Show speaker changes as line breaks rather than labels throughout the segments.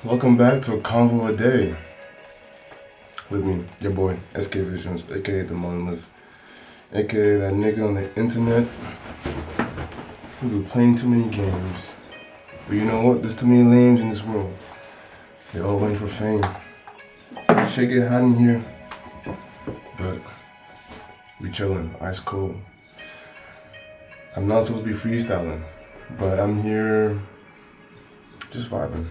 Welcome back to a Convo a Day with me, your boy, SK Visions, aka the Monolith, aka that nigga on the internet who be playing too many games. But you know what? There's too many lames in this world. They all went for fame. Shit get hot in here, but we chillin', ice cold. I'm not supposed to be freestyling, but I'm here just vibing.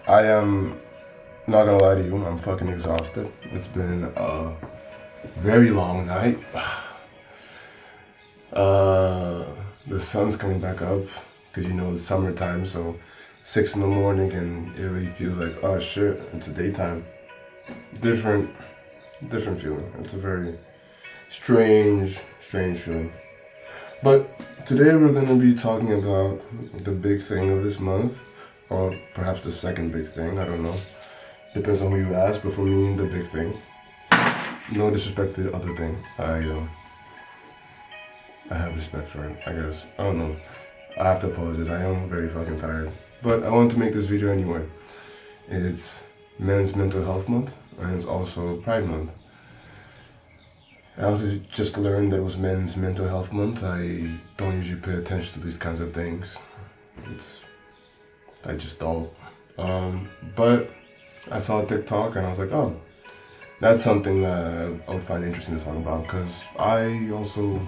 I am not gonna lie to you, I'm fucking exhausted. It's been a very long night. The sun's coming back up because you know it's summertime, so 6 in the morning and it really feels like, oh shit, it's a daytime. Different feeling. It's a very strange feeling. But today we're gonna be talking about the big thing of this month, or perhaps the second big thing, I don't know. Depends on who you ask, but for me, the big thing. No disrespect to the other thing. I have respect for it, I guess. I don't know. I have to apologize. I am very fucking tired. But I want to make this video anyway. It's Men's Mental Health Month, and it's also Pride Month. I also just learned that it was Men's Mental Health Month. I don't usually pay attention to these kinds of things. I just don't. But I saw TikTok and I was like, oh, that's something that I would find interesting to talk about, because I also,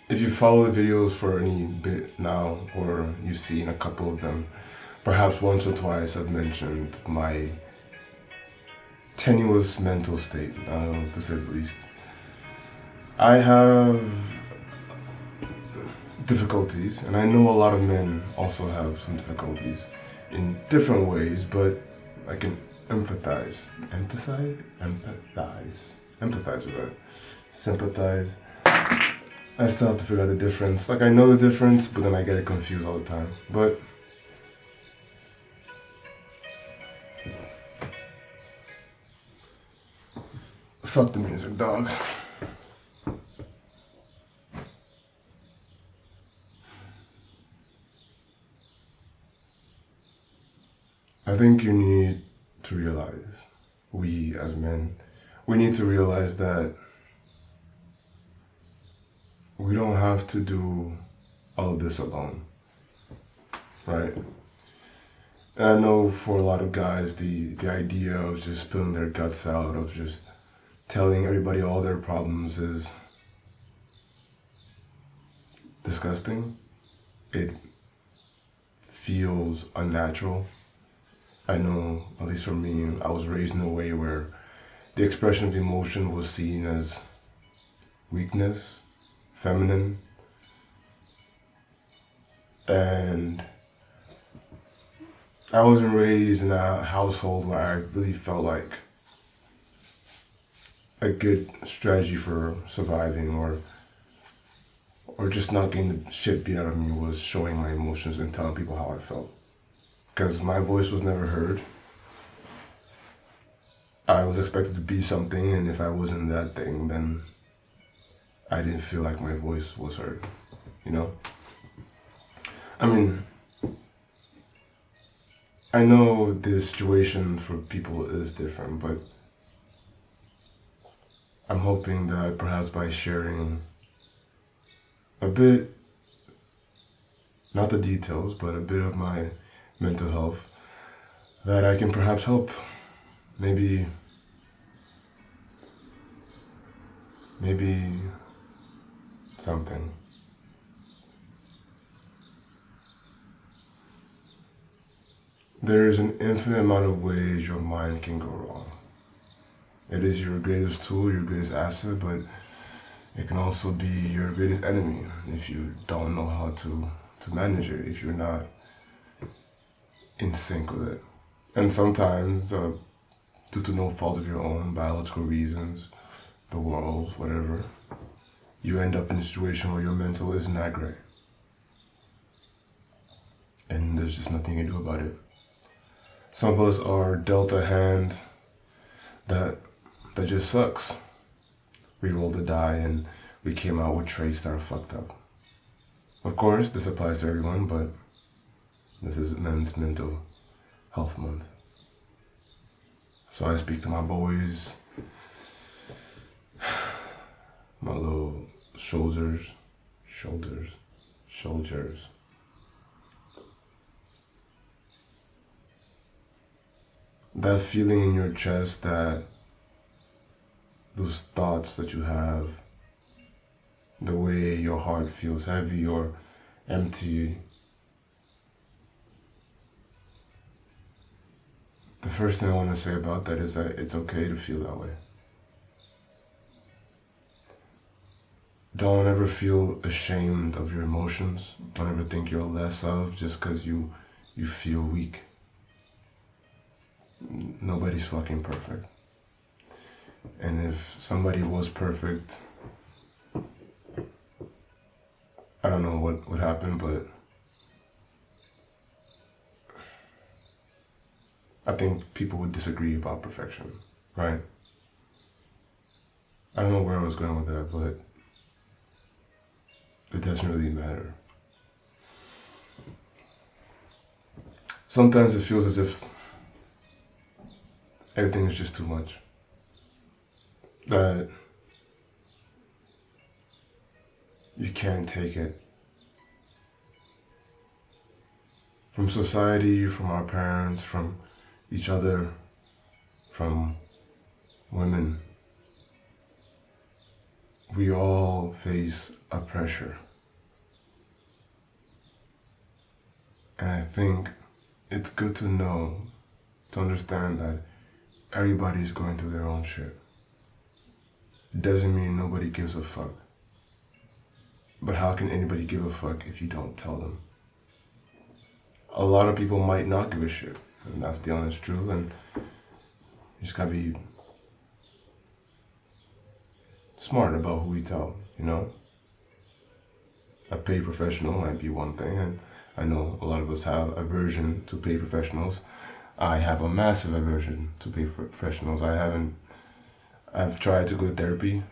if you follow the videos for any bit now, or you've seen a couple of them, perhaps once or twice I've mentioned my tenuous mental state, to say the least. I have difficulties, and I know a lot of men also have some difficulties in different ways, but I can empathize with that. Sympathize. I still have to figure out the difference. Like, I know the difference, but then I get it confused all the time. But fuck the music, dog. I think you need to realize, we as men, we need to realize that we don't have to do all of this alone, right? And I know for a lot of guys, the idea of just spilling their guts out, of just telling everybody all their problems is disgusting. It feels unnatural. I know, at least for me, I was raised in a way where the expression of emotion was seen as weakness, feminine, and I wasn't raised in a household where I really felt like a good strategy for surviving or just not getting the shit beat out of me was showing my emotions and telling people how I felt. Because my voice was never heard. I was expected to be something, and if I wasn't that thing, then I didn't feel like my voice was heard, you know? I mean, I know the situation for people is different, but I'm hoping that perhaps by sharing a bit, not the details, but a bit of my mental health, that I can perhaps help maybe something. There is an infinite amount of ways your mind can go wrong. It is your greatest tool, your greatest asset, but it can also be your greatest enemy if you don't know how to manage it, if you're not in sync with it. And sometimes, due to no fault of your own, biological reasons, the world, whatever, you end up in a situation where your mental isn't that great. And there's just nothing you can do about it. Some of us are dealt a hand that just sucks. We rolled the die and we came out with traits that are fucked up. Of course, this applies to everyone, but This is Men's Mental Health Month. So I speak to my boys, my little soldiers. That feeling in your chest, that those thoughts that you have, the way your heart feels heavy or empty. The first thing I want to say about that is that it's okay to feel that way. Don't ever feel ashamed of your emotions. Don't ever think you're less of just because you feel weak. Nobody's fucking perfect. And if somebody was perfect, I don't know what would happen, but I think people would disagree about perfection, right? I don't know where I was going with that, but it doesn't really matter. Sometimes it feels as if everything is just too much. That you can't take it. From society, from our parents, from each other, from women. We all face a pressure. And I think it's good to know, to understand that everybody's going through their own shit. It doesn't mean nobody gives a fuck. But how can anybody give a fuck if you don't tell them? A lot of people might not give a shit, and that's the honest truth, and you just gotta be smart about who you tell, you know? A paid professional might be one thing, and I know a lot of us have aversion to paid professionals. I have a massive aversion to paid professionals. I've tried to go to therapy,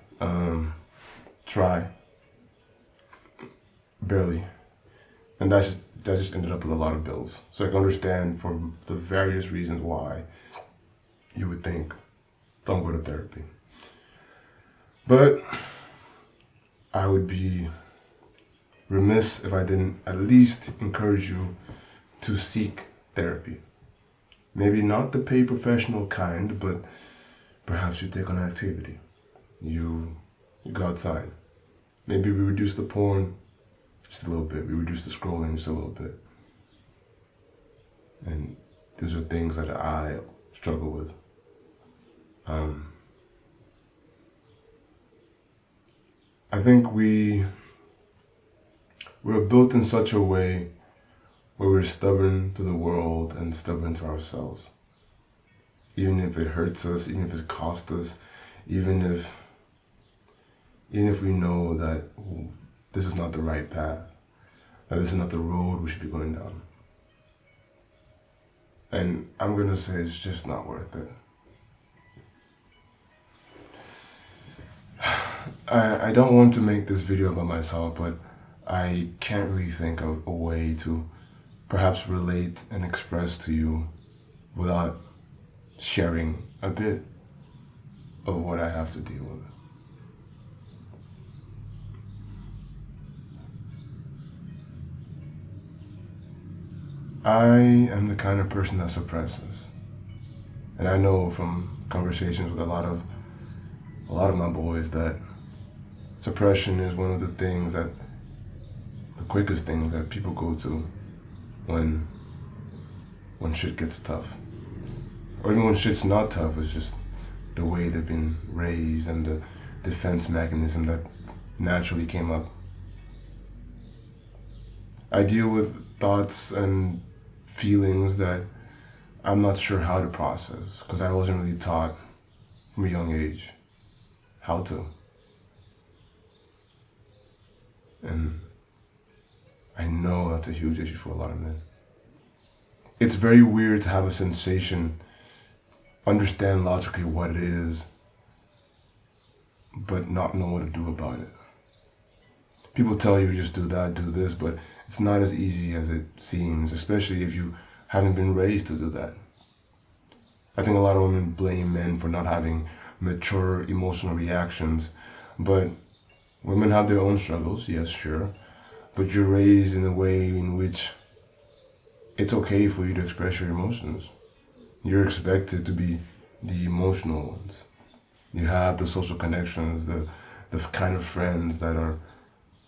barely. And that just ended up with a lot of bills. So I can understand for the various reasons why you would think, don't go to therapy. But I would be remiss if I didn't at least encourage you to seek therapy. Maybe not the paid professional kind, but perhaps you take on an activity. You go outside. Maybe we reduce the porn just a little bit. We reduce the scrolling just a little bit. And these are things that I struggle with. I think we're built in such a way where we're stubborn to the world and stubborn to ourselves. Even if it hurts us, even if it costs us, even if we know that this is not the right path, that this is not the road we should be going down. And I'm gonna say it's just not worth it. I don't want to make this video about myself, but I can't really think of a way to perhaps relate and express to you without sharing a bit of what I have to deal with. I am the kind of person that suppresses. And I know from conversations with a lot of my boys that suppression is one of the things the quickest things that people go to when shit gets tough. Or even when shit's not tough, it's just the way they've been raised and the defense mechanism that naturally came up. I deal with thoughts and feelings that I'm not sure how to process because I wasn't really taught from a young age how to. And I know that's a huge issue for a lot of men. It's very weird to have a sensation, understand logically what it is, but not know what to do about it. People tell you just do that, do this, but It's not as easy as it seems, especially if you haven't been raised to do that. I think a lot of women blame men for not having mature emotional reactions, but women have their own struggles, yes, sure, but you're raised in a way in which it's okay for you to express your emotions. You're expected to be the emotional ones. You have the social connections, the kind of friends that are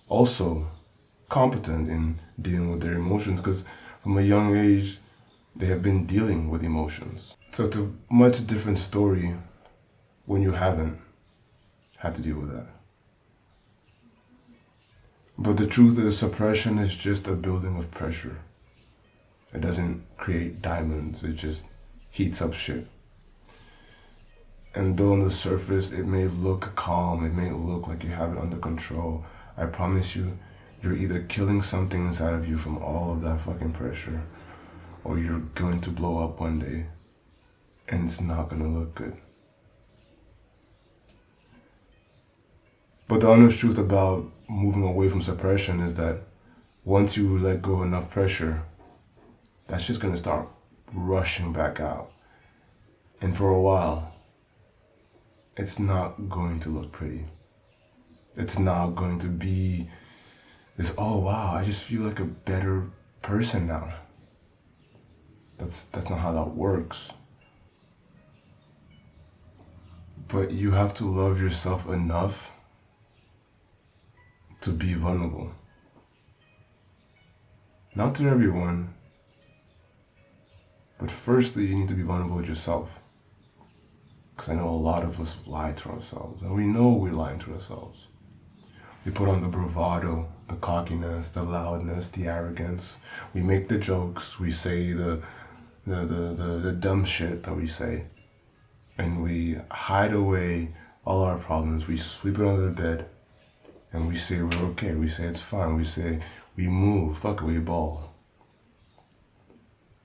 also competent in dealing with their emotions, because from a young age they have been dealing with emotions. So it's a much different story when you haven't had to deal with that. But the truth is, suppression is just a building of pressure. It doesn't create diamonds, it just heats up shit. And though on the surface it may look calm, it may look like you have it under control, I promise you, you're either killing something inside of you from all of that fucking pressure, or you're going to blow up one day, and it's not gonna look good. But the honest truth about moving away from suppression is that once you let go of enough pressure, that's just gonna start rushing back out. And for a while, it's not going to look pretty. It's not going to be this, oh wow, I just feel like a better person now. That's not how that works. But you have to love yourself enough to be vulnerable. Not to everyone, but firstly, you need to be vulnerable with yourself. Because I know a lot of us lie to ourselves, and we know we're lying to ourselves. We put on the bravado, the cockiness, the loudness, the arrogance. We make the jokes, we say the dumb shit that we say, and we hide away all our problems. We sweep it under the bed, and we say we're okay. We say it's fine. We say we move. Fuck it, we ball.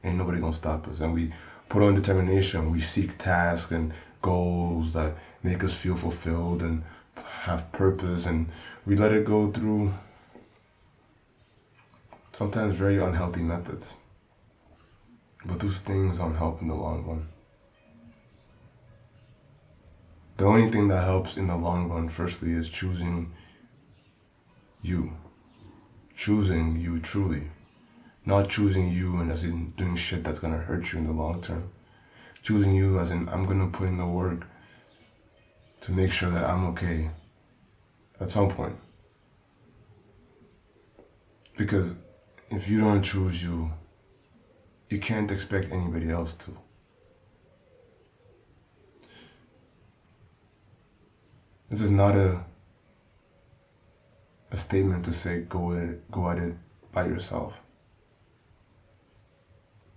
Ain't nobody gonna stop us. And we put on determination. We seek tasks and goals that make us feel fulfilled and have purpose, and we let it go through sometimes very unhealthy methods. But those things don't help in the long run. The only thing that helps in the long run, firstly, is choosing you. Choosing you truly. Not choosing you and as in doing shit that's gonna hurt you in the long term. Choosing you as in, I'm gonna put in the work to make sure that I'm okay at some point. Because if you don't choose you, you can't expect anybody else to. This is not a statement to say go at it by yourself.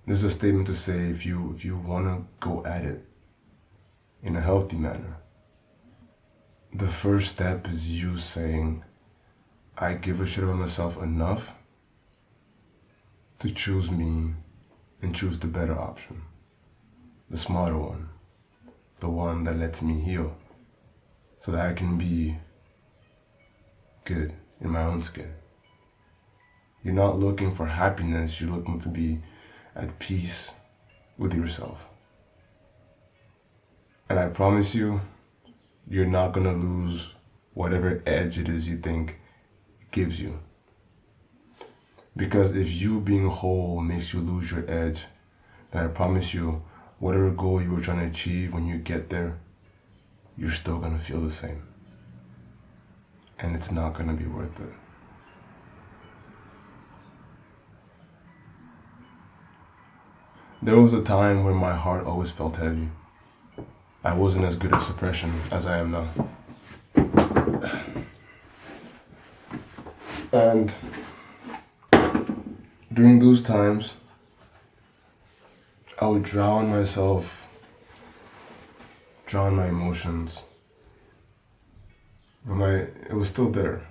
This is a statement to say if you wanna go at it in a healthy manner, the first step is you saying, I give a shit about myself enough to choose me and choose the better option, the smarter one, the one that lets me heal so that I can be good in my own skin. You're not looking for happiness, you're looking to be at peace with yourself. And I promise you, you're not gonna lose whatever edge it is you think gives you. Because if you being whole makes you lose your edge, then I promise you, whatever goal you were trying to achieve, when you get there, you're still gonna feel the same. And it's not gonna be worth it. There was a time when my heart always felt heavy. I wasn't as good at suppression as I am now. And during those times, I would drown myself, drown my emotions, but it was still there.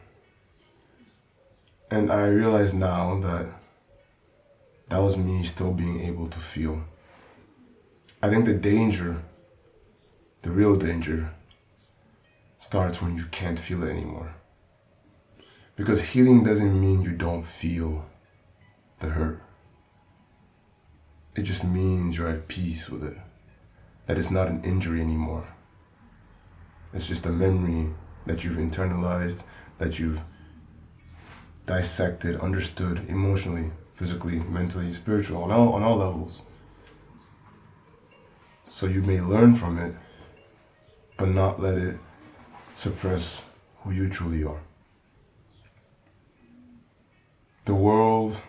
And I realize now that that was me still being able to feel. I think the danger, the real danger, starts when you can't feel it anymore. Because healing doesn't mean you don't feel. the hurt. It just means you're at peace with it. That it's not an injury anymore. It's just a memory that you've internalized, that you've dissected, understood emotionally, physically, mentally, spiritually, on all levels. So you may learn from it, but not let it suppress who you truly are. The world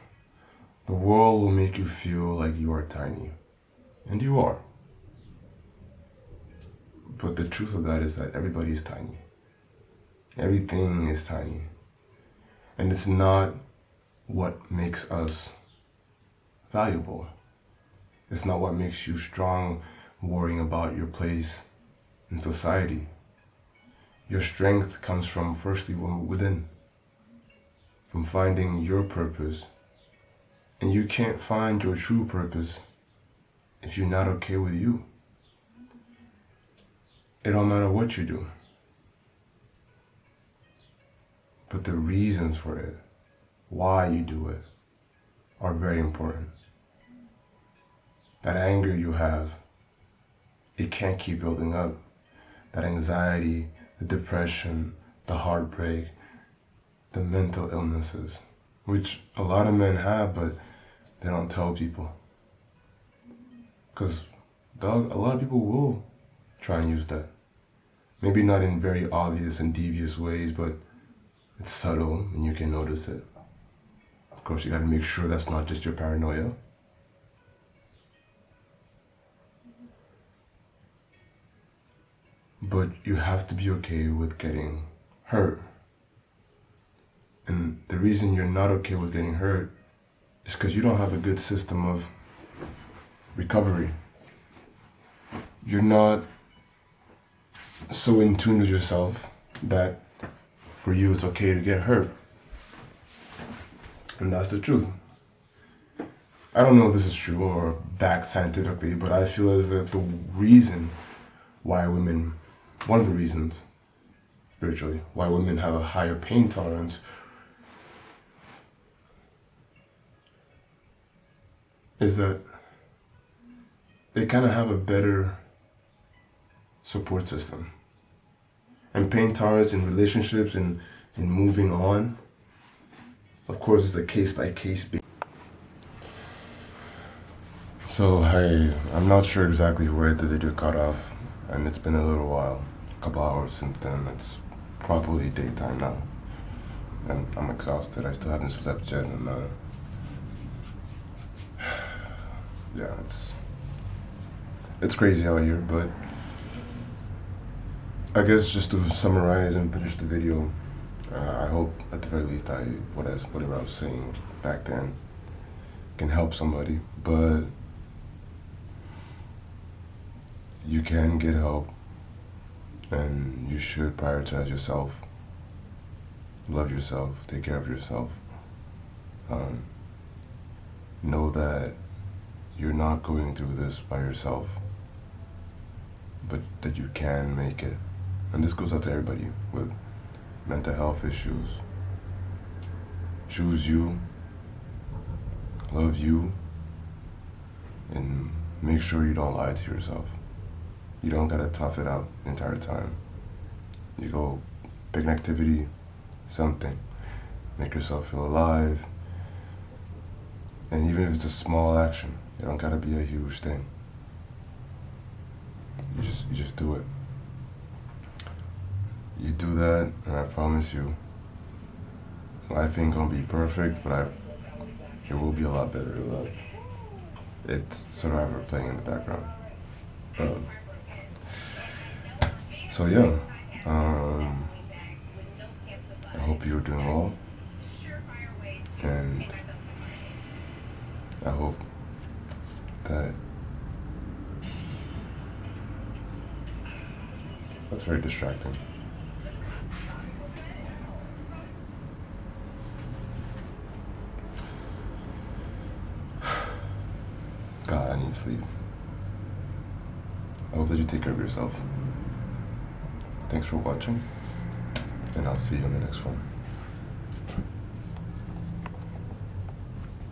will make you feel like you are tiny. And you are. But the truth of that is that everybody is tiny. Everything is tiny. And it's not what makes us valuable. It's not what makes you strong, worrying about your place in society. Your strength comes from, firstly, within, from finding your purpose. And you can't find your true purpose if you're not okay with you. It don't matter what you do. But the reasons for it, why you do it, are very important. That anger you have, it can't keep building up. That anxiety, the depression, the heartbreak, the mental illnesses, which a lot of men have, but they don't tell people. Because, dog, a lot of people will try and use that. Maybe not in very obvious and devious ways, but it's subtle and you can notice it. Of course, you gotta make sure that's not just your paranoia. But you have to be okay with getting hurt. And the reason you're not okay with getting hurt is because you don't have a good system of recovery. You're not so in tune with yourself that for you it's okay to get hurt. And that's the truth. I don't know if this is true or backed scientifically, but I feel as if the reason why women, one of the reasons, spiritually, why women have a higher pain tolerance is that they kind of have a better support system. And pain tolerance in relationships and in moving on, of course, it's a case-by-case basis. So, I'm not sure exactly where the video cut off, and it's been a little while, a couple hours since then. It's probably daytime now, and I'm exhausted. I still haven't slept yet, and yeah, it's crazy out here, but I guess just to summarize and finish the video, I hope at the very least whatever I was saying back then can help somebody, but you can get help and you should prioritize yourself, love yourself, take care of yourself. Know that you're not going through this by yourself, but that you can make it. And this goes out to everybody with mental health issues. Choose you, love you, and make sure you don't lie to yourself. You don't gotta tough it out the entire time. You go pick an activity, something, make yourself feel alive. And even if it's a small action, it don't gotta be a huge thing. You just do it. You do that, and I promise you, life ain't gonna be perfect, but it will be a lot better. It's Survivor playing in the background. So yeah, I hope you're doing well, and I hope that that's very distracting. God, I need sleep. I hope that you take care of yourself. Thanks for watching, and I'll see you in the next one.